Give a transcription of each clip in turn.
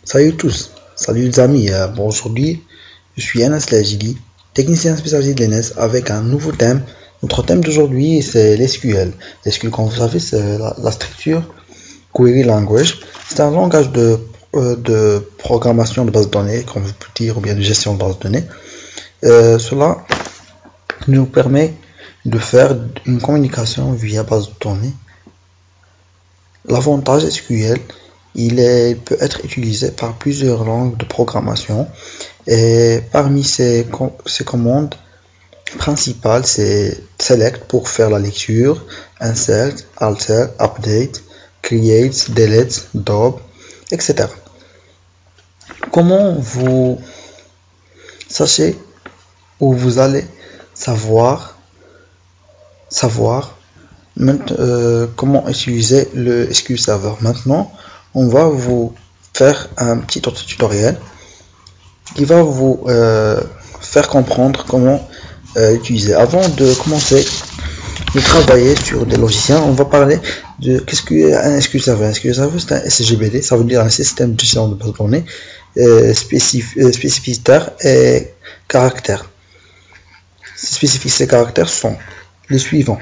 Salut tous, salut les amis. Bon, aujourd'hui, je suis Anas Lajili, technicien spécialisé de l'ENS avec un nouveau thème. Notre thème d'aujourd'hui, c'est l'SQL. L'SQL, comme vous savez, c'est la structure Query Language. C'est un langage de programmation de base de données, comme vous pouvez dire, ou bien de gestion de base de données. Cela nous permet de faire une communication via base de données. L'avantage SQL, peut être utilisé par plusieurs langues de programmation et parmi ces commandes principales, c'est select pour faire la lecture, insert, alter, update, create, delete, drop, etc. Comment vous sachez où vous allez savoir comment utiliser le SQL Server. Maintenant, on va vous faire un petit tutoriel qui va vous faire comprendre comment utiliser. Avant de commencer de travailler sur des logiciels, on va parler de qu'est-ce qu'un SQL Server. Un SQL Server, c'est un SGBD, ça veut dire un système de gestion de base de données spécificitaire et caractères. Ces spécificités et caractères sont les suivants.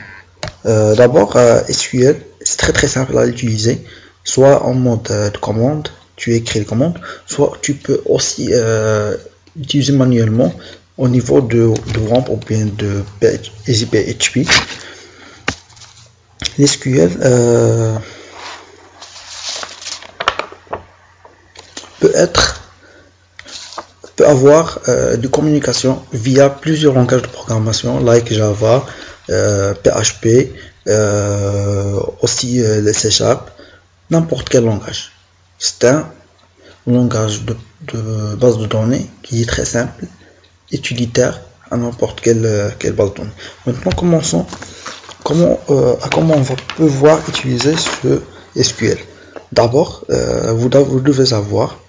D'abord, SQL, c'est très simple à utiliser, soit en mode de commande, tu écris les commandes, soit tu peux aussi utiliser manuellement au niveau de WAMP ou bien de EasyPHP. L'SQL peut avoir de communication via plusieurs langages de programmation, like Java, PHP, aussi les C#, n'importe quel langage. C'est un langage de base de données qui est très simple, utilitaire à n'importe quelle base de données. Maintenant, commençons. Comment on va pouvoir utiliser ce SQL? D'abord, vous devez savoir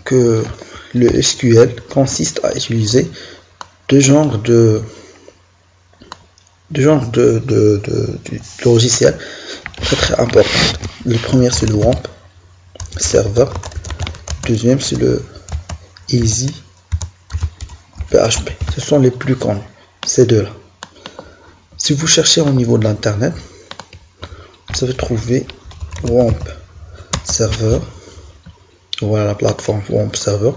que le SQL consiste à utiliser deux genres de logiciels très importants. Le premier, c'est le WAMP server. Le deuxième, c'est le EasyPHP. Ce sont les plus connus, ces deux-là. Si vous cherchez au niveau de l'internet, vous allez trouver WAMP server. Voilà la plateforme WAMP server.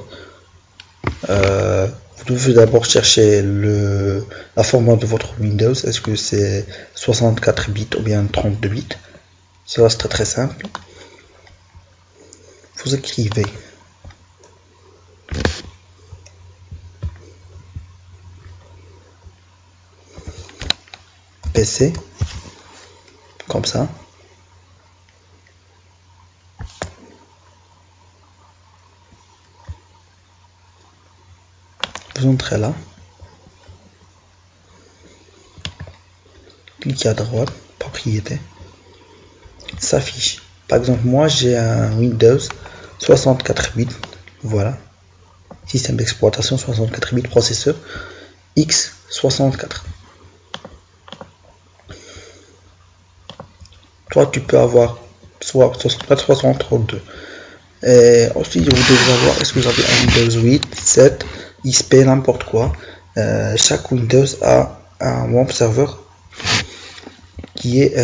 Vous devez d'abord chercher la format de votre Windows. Est-ce que c'est 64 bits ou bien 32 bits? Cela c'est très simple. Vous écrivez PC comme ça. Vous entrez là, cliquez à droite, propriété, s'affiche. Par exemple, moi j'ai un Windows 64 bits, voilà, système d'exploitation 64 bits, processeur x64. Toi tu peux avoir soit 64 soit 132. Et aussi vous devez savoir est-ce que vous avez un Windows 8, 7, XP, n'importe quoi. Chaque Windows a un WAMP server qui est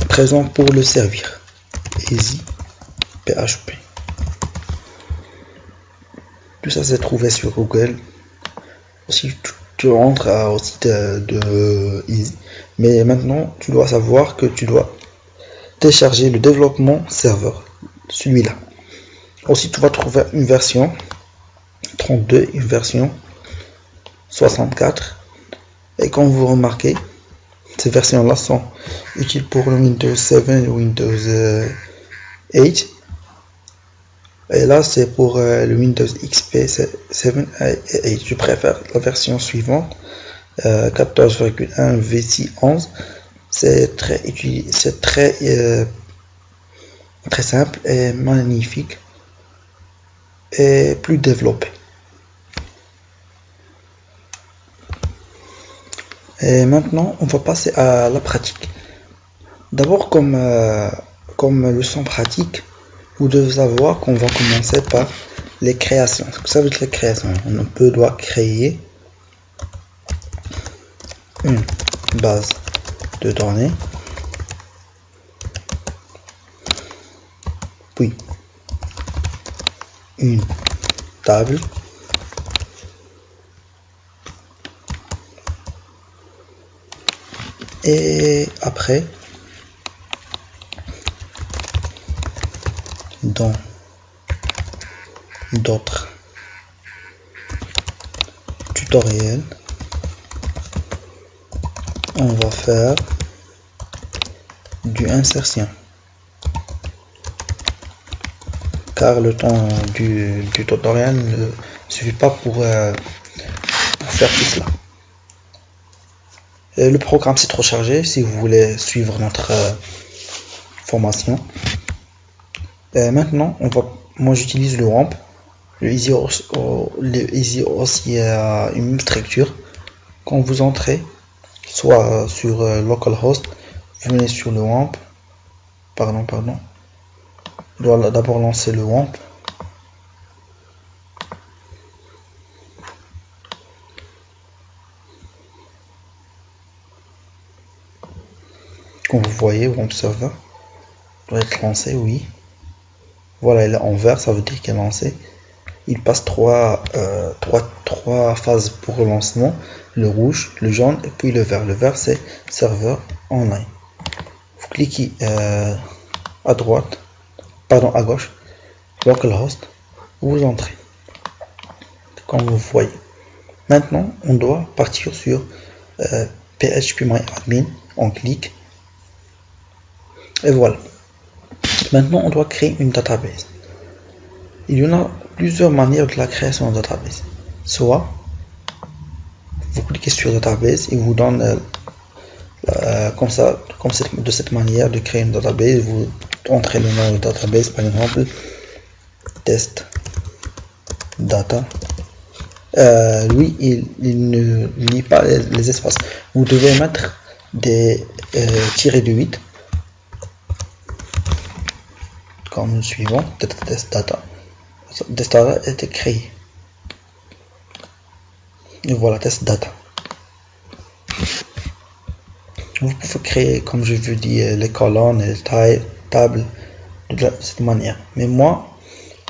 présent pour le servir. EasyPHP. Tout ça c'est trouvé sur Google. Si tu rentres au site de Easy. Mais maintenant tu dois savoir que tu dois télécharger le développement serveur, celui-là. Aussi tu vas trouver une version 32, une version 64, et comme vous remarquez, ces versions là sont utiles pour le Windows 7 et Windows 8, et là c'est pour le Windows XP 7 et 8. Je préfère la version suivante, 14.1 VC 11. C'est très simple et magnifique et plus développé. Et maintenant, on va passer à la pratique. D'abord, comme leçon pratique, Vous devez savoir qu'on va commencer par les créations. Ça veut dire les créations. Doit créer une base de données, puis une table, et après dans d'autres tutoriels on va faire du insertion, car le temps du tutoriel ne suffit pas pour faire tout cela. Le programme s'est trop chargé si vous voulez suivre notre formation. Maintenant, moi j'utilise le WAMP. Le Easy aussi a une même structure. Quand vous entrez, soit sur localhost, vous venez sur le WAMP. Pardon. Je dois d'abord lancer le WAMP. Comme vous voyez, WAMP server doit être lancé, oui. Voilà, il est en vert, ça veut dire qu'il est lancé. Il passe trois phases pour le lancement: le rouge, le jaune et puis le vert. Le vert, c'est serveur online. Vous cliquez à gauche, localhost, vous entrez. Comme vous voyez. Maintenant, on doit partir sur phpMyAdmin. On clique. Et voilà. Maintenant, on doit créer une database. Il y en a plusieurs manières de la création de database. Soit, vous cliquez sur database, il vous donne de cette manière de créer une database. Vous entrez le nom de database, par exemple, test data. Lui, il ne lit pas les espaces. Vous devez mettre des tirés de 8. Comme le suivant, test data. Test data a été créé. Et voilà, test data. Vous pouvez créer, comme je vous dis, les colonnes et les tables de cette manière. Mais moi,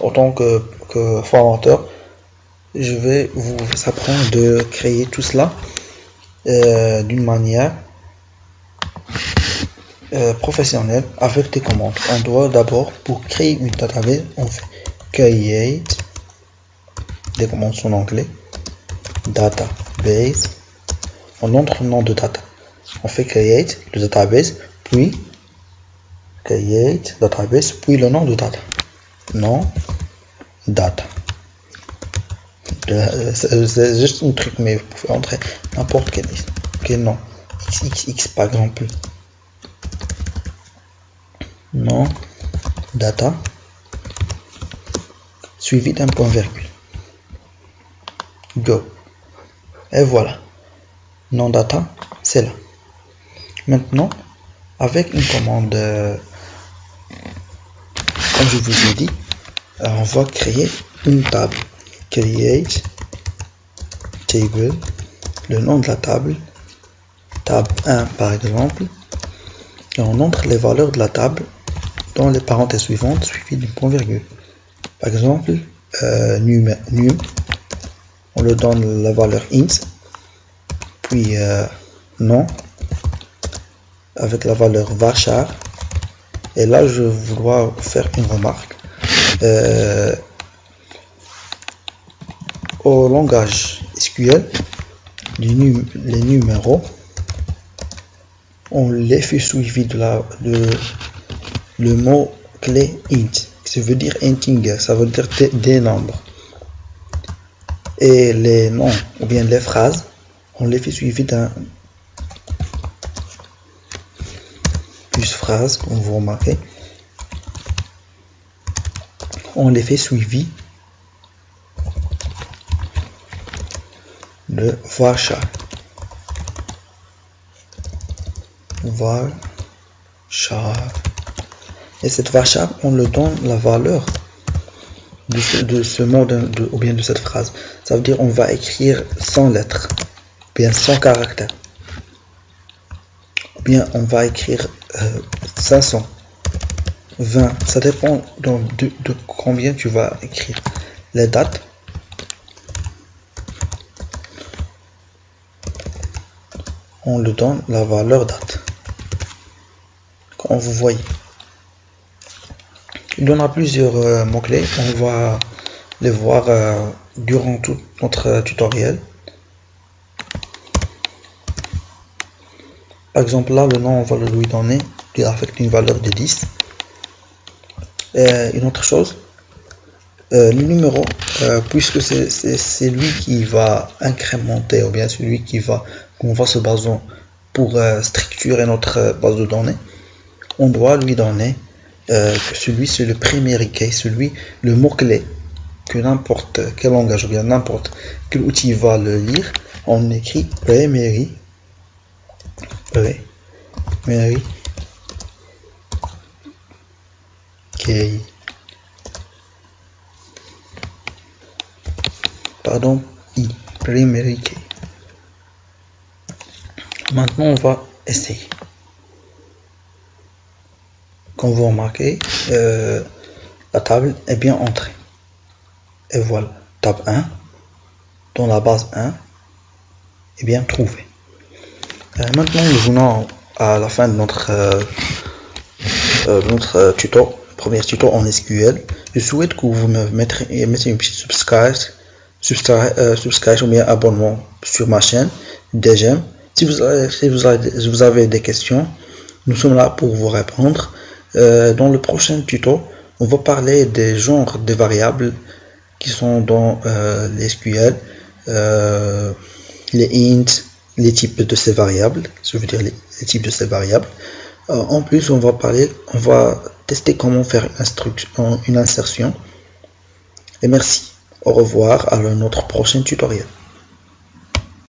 en tant que formateur, je vais vous apprendre de créer tout cela d'une manière professionnelle avec des commandes. On doit d'abord, pour créer une database, on fait create, des commandes en anglais, database, on entre le nom de data. On fait create le database, puis create database, puis le nom de data. Nom data. C'est juste un truc, mais vous pouvez entrer n'importe quel nom. XXX par exemple. Nom data suivi d'un point virgule. Go. Et voilà. Nom data, c'est là. Maintenant, avec une commande, comme je vous ai dit, on va créer une table. Create table, le nom de la table, table 1 par exemple, et on entre les valeurs de la table dans les parenthèses suivantes suivies d'une point virgule. Par exemple, num, on le donne la valeur int, puis nom avec la valeur varchar. Et là, je dois faire une remarque. Au langage SQL, les numéros, on les fait suivi le mot clé int. Ça veut dire integer, ça veut dire des nombres. Et les noms ou bien les phrases, on les fait suivi d'un plus phrase, comme vous remarquez. On les fait suivi de varchar. Et cette varchar, on le donne la valeur de ce mot ou bien de cette phrase. Ça veut dire on va écrire 100 lettres, ou bien 100 caractères, ou bien on va écrire 500, 20. Ça dépend de combien tu vas écrire. Les dates, on le donne la valeur date. Quand vous voyez, il y en a plusieurs mots-clés. On va les voir durant tout notre tutoriel. Par exemple, là, le nom, on va le lui donner avec une valeur de 10. Une autre chose, le numéro, puisque c'est lui qui va incrémenter, ou bien celui qu'on va se baser pour structurer notre base de données, on doit lui donner que celui c'est le primary key, le mot-clé, que n'importe quel langage ou bien n'importe quel outil va le lire. On écrit primary key. Pardon, primary key. Maintenant, on va essayer. Comme vous remarquez, la table est bien entrée. Et voilà, table 1, dans la base 1, est bien trouvée. Maintenant, nous venons à la fin de notre premier tuto en SQL. Je souhaite que vous me mettez une petite subscribe ou bien abonnement sur ma chaîne, des j'aime. Si vous avez des questions, nous sommes là pour vous répondre. Dans le prochain tuto, on va parler des genres de variables qui sont dans les SQL, les int, les types de ces variables, je veux dire les types de ces variables. En plus, on va tester comment faire une insertion. Et merci. Au revoir à notre prochain tutoriel.